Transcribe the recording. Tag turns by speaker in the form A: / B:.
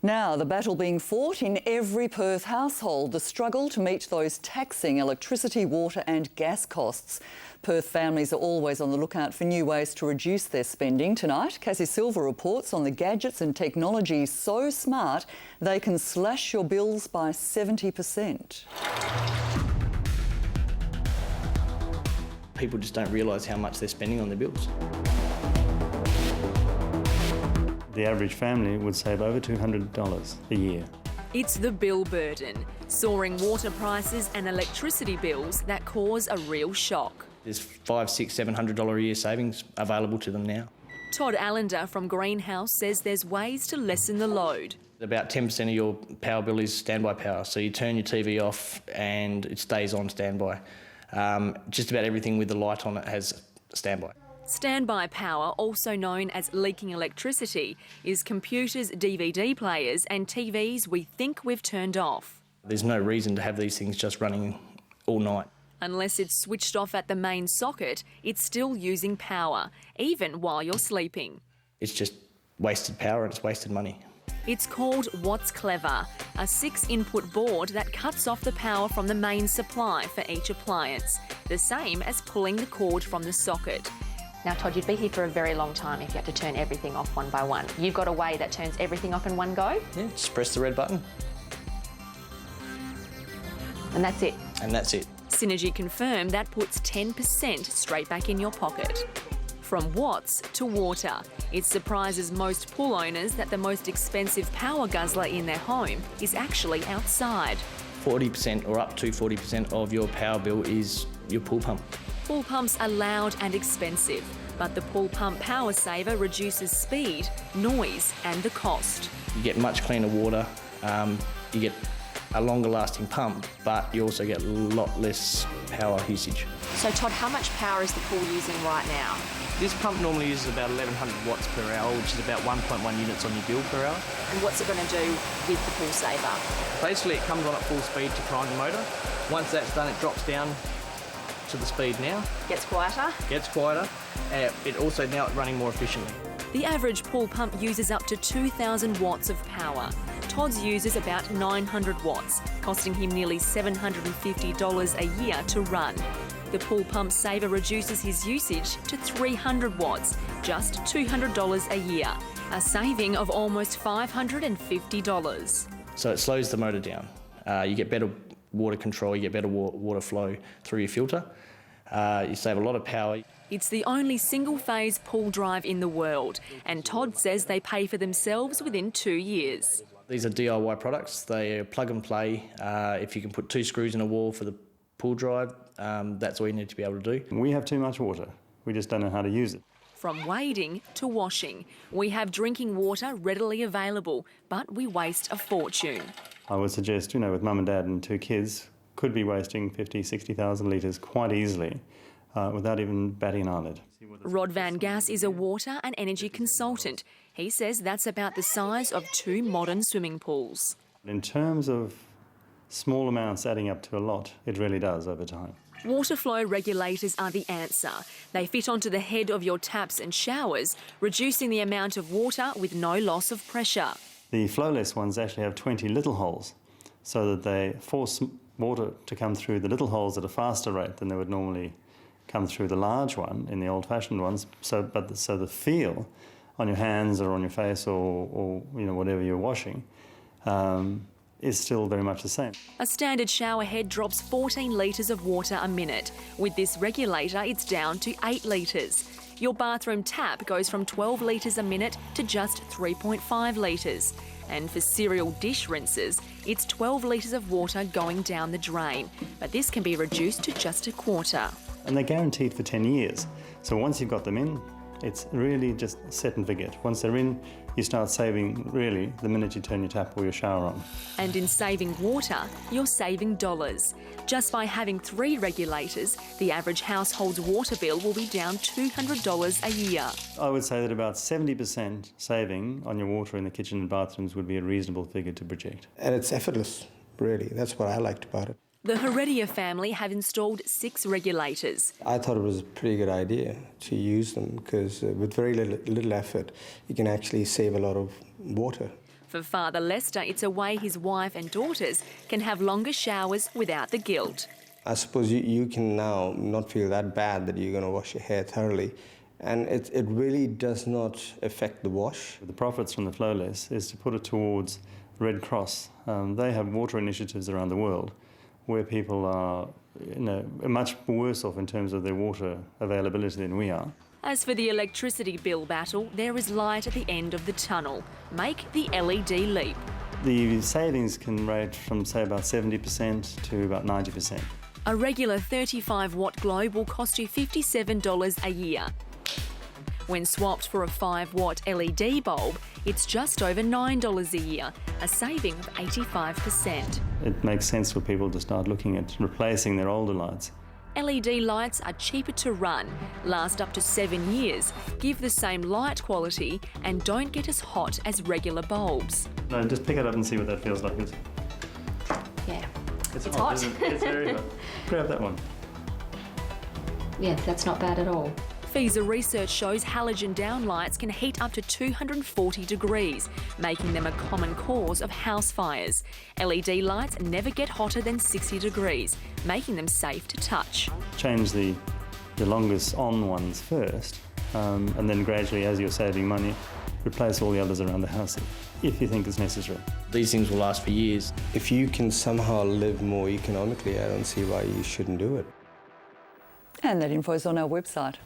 A: Now, the battle being fought in every Perth household, the struggle to meet those taxing electricity, water and gas costs. Perth families are always on the lookout for new ways to reduce their spending. Tonight, Cassie Silver reports on the gadgets and technology so smart they can slash your bills by 70%.
B: People just don't realise how much they're spending on their bills.
C: The average family would save over $200 a year.
D: It's the bill burden, soaring water prices and electricity bills that cause a real shock.
B: There's $500, $600, $700 a year savings available to them now.
D: Todd Allender from Greenhouse says there's ways to lessen the load.
B: About 10% of your power bill is standby power, so you turn your TV off and it stays on standby. Just about everything with the light on it has standby.
D: Standby power, also known as leaking electricity, is computers, DVD players and TVs we think we've turned off.
B: There's no reason to have these things just running all night.
D: Unless it's switched off at the main socket, it's still using power, even while you're sleeping.
B: It's just wasted power and it's wasted money.
D: It's called What's Clever, a 6-input board that cuts off the power from the main supply for each appliance, the same as pulling the cord from the socket.
E: Now, Todd, you'd be here for a very long time if you had to turn everything off one by one. You've got a way that turns everything off in one go?
B: Yeah, just press the red button.
E: And that's it?
B: And that's it.
D: Synergy confirmed that puts 10% straight back in your pocket. From watts to water, it surprises most pool owners that the most expensive power guzzler in their home is actually outside.
B: 40% or up to 40% of your power bill is your pool pump.
D: Pool pumps are loud and expensive, but the pool pump power saver reduces speed, noise and the cost.
B: You get much cleaner water, you get a longer lasting pump, but you also get a lot less power usage.
E: So, Todd, how much power is the pool using right now?
B: This pump normally uses about 1100 watts per hour, which is about 1.1 units on your bill per hour.
E: And what's it going to do with the pool saver?
B: Basically, it comes on at full speed to prime the motor. Once that's done, it drops down to the speed now.
E: Gets quieter?
B: Gets quieter. It also now running more efficiently.
D: The average pool pump uses up to 2,000 watts of power. Todd's uses about 900 watts, costing him nearly $750 a year to run. The pool pump saver reduces his usage to 300 watts, just $200 a year, a saving of almost $550.
B: So it slows the motor down. You get better water control, you get better water flow through your filter. You save a lot of power.
D: It's the only single-phase pool drive in the world, and Todd says they pay for themselves within 2 years.
B: These are DIY products. They are plug and play. If you can put 2 screws in a wall for the pool drive, that's all you need to be able to do.
C: We have too much water. We just don't know how to use it.
D: From wading to washing, we have drinking water readily available, but we waste a fortune.
C: I would suggest, with mum and dad and 2 kids, could be wasting 50, 60,000 litres quite easily without even batting an eyelid.
D: Rod Van Gass is a water and energy consultant. He says that's about the size of 2 modern swimming pools.
C: In terms of small amounts adding up to a lot, it really does over time.
D: Water flow regulators are the answer. They fit onto the head of your taps and showers, reducing the amount of water with no loss of pressure.
C: The flowless ones actually have 20 little holes, so that they force water to come through the little holes at a faster rate than they would normally come through the large one in the old-fashioned ones. So the feel on your hands or on your face or whatever you're washing is still very much the same.
D: A standard shower head drops 14 litres of water a minute. With this regulator, it's down to 8 litres. Your bathroom tap goes from 12 litres a minute to just 3.5 litres. And for cereal dish rinses, it's 12 litres of water going down the drain. But this can be reduced to just a quarter.
C: And they're guaranteed for 10 years. So once you've got them in, it's really just set and forget. Once they're in, you start saving, really, the minute you turn your tap or your shower on.
D: And in saving water, you're saving dollars. Just by having 3 regulators, the average household's water bill will be down $200 a year.
C: I would say that about 70% saving on your water in the kitchen and bathrooms would be a reasonable figure to project.
F: And it's effortless, really. That's what I liked about it.
D: The Heredia family have installed 6 regulators.
F: I thought it was a pretty good idea to use them because with very little effort, you can actually save a lot of water.
D: For Father Lester, it's a way his wife and daughters can have longer showers without the guilt.
F: I suppose you can now not feel that bad that you're going to wash your hair thoroughly, and it really does not affect the wash.
C: The profits from the flowless is to put it towards Red Cross. They have water initiatives around the world where people are much worse off in terms of their water availability than we are.
D: As for the electricity bill battle, there is light at the end of the tunnel. Make the LED leap.
C: The savings can range from, say, about 70% to about 90%.
D: A regular 35-watt globe will cost you $57 a year. When swapped for a 5-watt LED bulb, it's just over $9 a year, a saving of 85%.
C: It makes sense for people to start looking at replacing their older lights.
D: LED lights are cheaper to run, last up to 7 years, give the same light quality and don't get as hot as regular bulbs.
C: No, just pick it up and see what that feels like.
E: Yeah.
C: It's
E: hot.
C: Isn't it? It's very hot. Grab that one.
E: Yeah, that's not bad at all.
D: FISA research shows halogen downlights can heat up to 240 degrees, making them a common cause of house fires. LED lights never get hotter than 60 degrees, making them safe to touch.
C: Change the longest on ones first, and then gradually, as you're saving money, replace all the others around the house if you think it's necessary.
B: These things will last for years.
F: If you can somehow live more economically, I don't see why you shouldn't do it.
A: And that info is on our website.